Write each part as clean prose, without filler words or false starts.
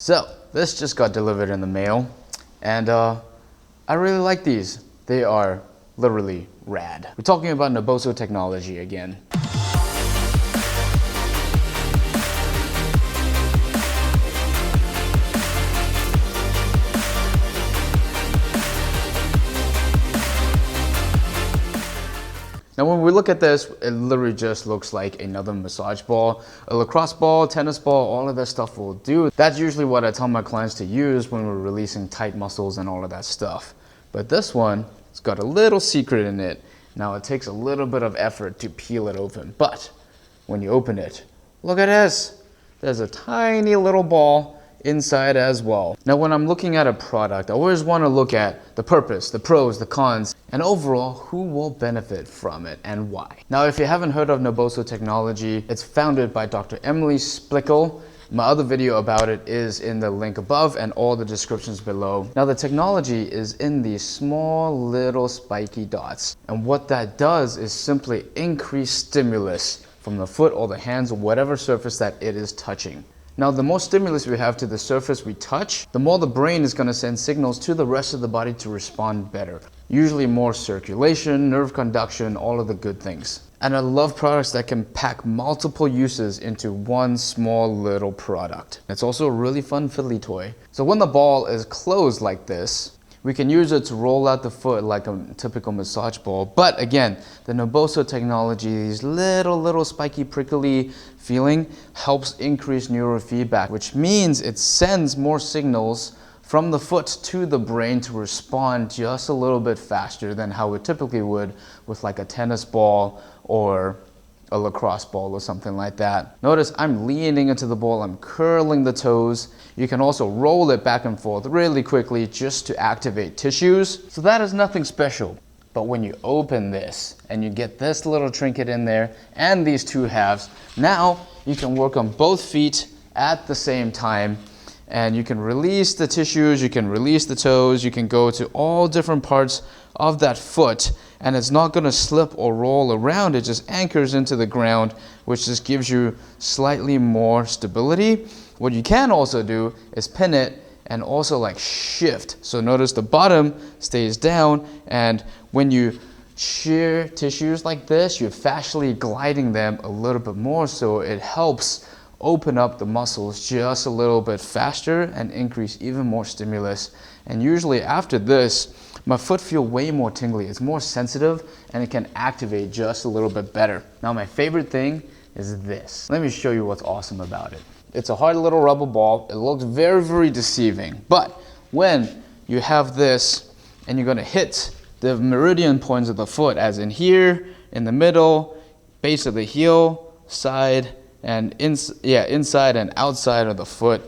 So this just got delivered in the mail, and I really like these. They are literally rad. We're talking about Naboso technology again. Now when we look at this, it literally just looks like another massage ball. A lacrosse ball, tennis ball, all of that stuff will do. That's usually what I tell my clients to use when we're releasing tight muscles and all of that stuff. But this one, it's got a little secret in it. Now it takes a little bit of effort to peel it open, but when you open it, look at this. There's a tiny little ball inside as well. Now when I'm looking at a product, I always want to look at the purpose, the pros, the cons, and overall who will benefit from it and why. Now if you haven't heard of Naboso technology, it's founded by Dr. Emily Splichal. My other video about it is in the link above and all the descriptions below. Now the technology is in these small little spiky dots, and what that does is simply increase stimulus from the foot or the hands or whatever surface that it is touching. Now, the more stimulus we have to the surface we touch, the more the brain is going to send signals to the rest of the body to respond better. Usually more circulation, nerve conduction, all of the good things. And I love products that can pack multiple uses into one small little product. It's also a really fun fiddly toy. So when the ball is closed like this, we can use it to roll out the foot like a typical massage ball. But again, the Naboso technology, these little spiky prickly feeling helps increase neurofeedback, which means it sends more signals from the foot to the brain to respond just a little bit faster than how it typically would with like a tennis ball or a lacrosse ball or something like that. Notice I'm leaning into the ball, I'm curling the toes. You can also roll it back and forth really quickly just to activate tissues. So that is nothing special. But when you open this and you get this little trinket in there and these two halves, now you can work on both feet at the same time, and you can release the tissues, you can release the toes, you can go to all different parts of that foot, and it's not going to slip or roll around. It just anchors into the ground, which just gives you slightly more stability. What you can also do is pin it and also like shift. So notice the bottom stays down, and when you shear tissues like this, you're fascially gliding them a little bit more, so it helps open up the muscles just a little bit faster and increase even more stimulus. And usually after this, my foot feels way more tingly. It's more sensitive and it can activate just a little bit better. Now my favorite thing is this. Let me show you what's awesome about it. It's a hard little rubber ball. It looks very deceiving, but when you have this and you're gonna hit the meridian points of the foot, as in here, in the middle, base of the heel, side, and inside and outside of the foot.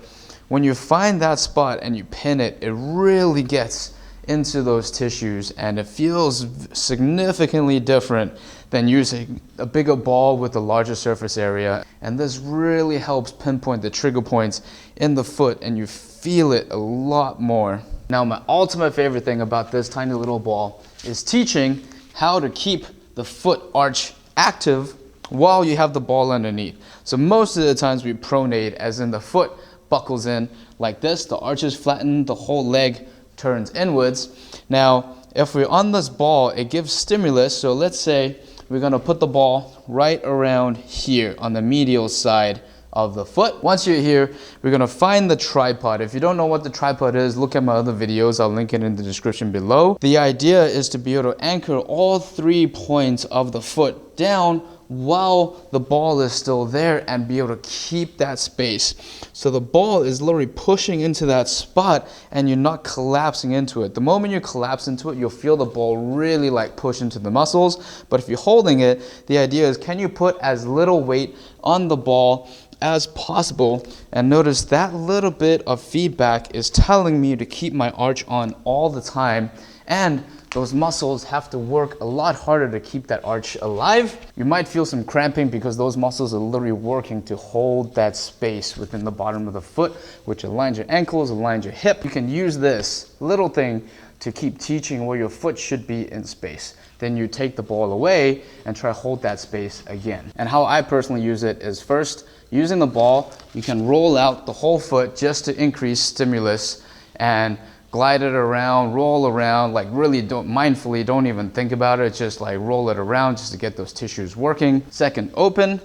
When you find that spot and you pin it, it really gets into those tissues, and it feels significantly different than using a bigger ball with a larger surface area. And this really helps pinpoint the trigger points in the foot, and you feel it a lot more. Now my ultimate favorite thing about this tiny little ball is teaching how to keep the foot arch active while you have the ball underneath. So most of the times we pronate, as in the foot buckles in like this, the arch is flattened, the whole leg turns inwards. Now, if we're on this ball, it gives stimulus. So let's say we're gonna put the ball right around here on the medial side of the foot. Once you're here, we're gonna find the tripod. If you don't know what the tripod is, look at my other videos. I'll link it in the description below. The idea is to be able to anchor all 3 points of the foot down while the ball is still there and be able to keep that space. So the ball is literally pushing into that spot and you're not collapsing into it. The moment you collapse into it, you'll feel the ball really like push into the muscles. But if you're holding it, the idea is, can you put as little weight on the ball as possible? And notice that little bit of feedback is telling me to keep my arch on all the time. And those muscles have to work a lot harder to keep that arch alive. You might feel some cramping because those muscles are literally working to hold that space within the bottom of the foot, which aligns your ankles, aligns your hip. You can use this little thing to keep teaching where your foot should be in space. Then you take the ball away and try to hold that space again. And how I personally use it is first, using the ball, you can roll out the whole foot just to increase stimulus and glide it around, roll around, like really mindfully, don't even think about it, just like roll it around just to get those tissues working. Second, open,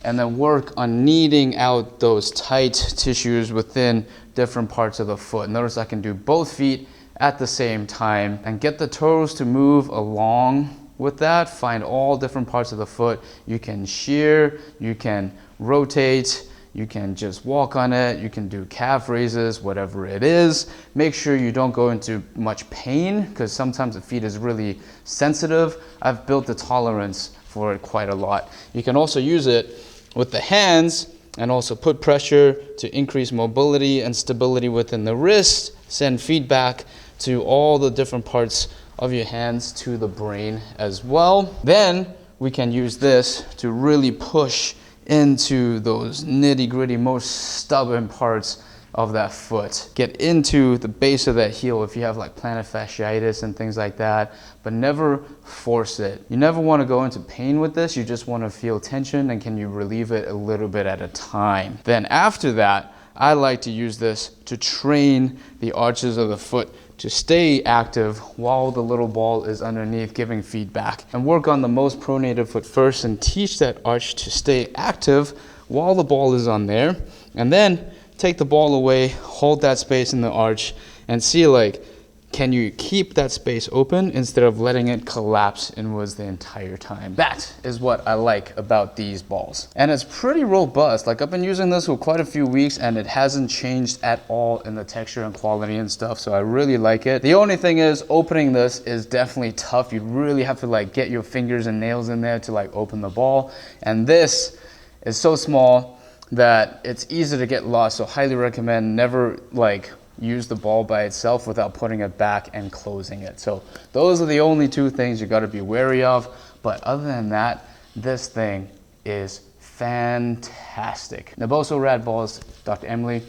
and then work on kneading out those tight tissues within different parts of the foot. Notice I can do both feet at the same time and get the toes to move along with that. Find all different parts of the foot. You can shear, you can rotate, you can just walk on it, you can do calf raises, whatever it is. Make sure you don't go into much pain because sometimes the feet is really sensitive. I've built the tolerance for it quite a lot. You can also use it with the hands and also put pressure to increase mobility and stability within the wrist, send feedback to all the different parts of your hands to the brain as well. Then we can use this to really push into those nitty-gritty, most stubborn parts of that foot. Get into the base of that heel if you have like plantar fasciitis and things like that, but never force it. You never want to go into pain with this. You just want to feel tension and can you relieve it a little bit at a time. Then after that, I like to use this to train the arches of the foot to stay active while the little ball is underneath giving feedback, and work on the most pronated foot first and teach that arch to stay active while the ball is on there, and then take the ball away, hold that space in the arch and see like, can you keep that space open instead of letting it collapse inwards the entire time? That is what I like about these balls. And it's pretty robust. Like I've been using this for quite a few weeks and it hasn't changed at all in the texture and quality and stuff. So I really like it. The only thing is opening this is definitely tough. You really have to like get your fingers and nails in there to like open the ball. And this is so small that it's easy to get lost. So highly recommend never like use the ball by itself without putting it back and closing it. So those are the only two things you got to be wary of. But other than that, this thing is fantastic. Naboso RAD balls, Dr. Emily,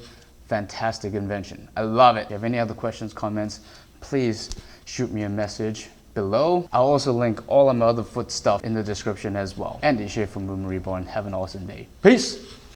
fantastic invention. I love it. If you have any other questions, comments, please shoot me a message below. I'll also link all of my other foot stuff in the description as well. Andy Shea from Boom Reborn. Have an awesome day. Peace.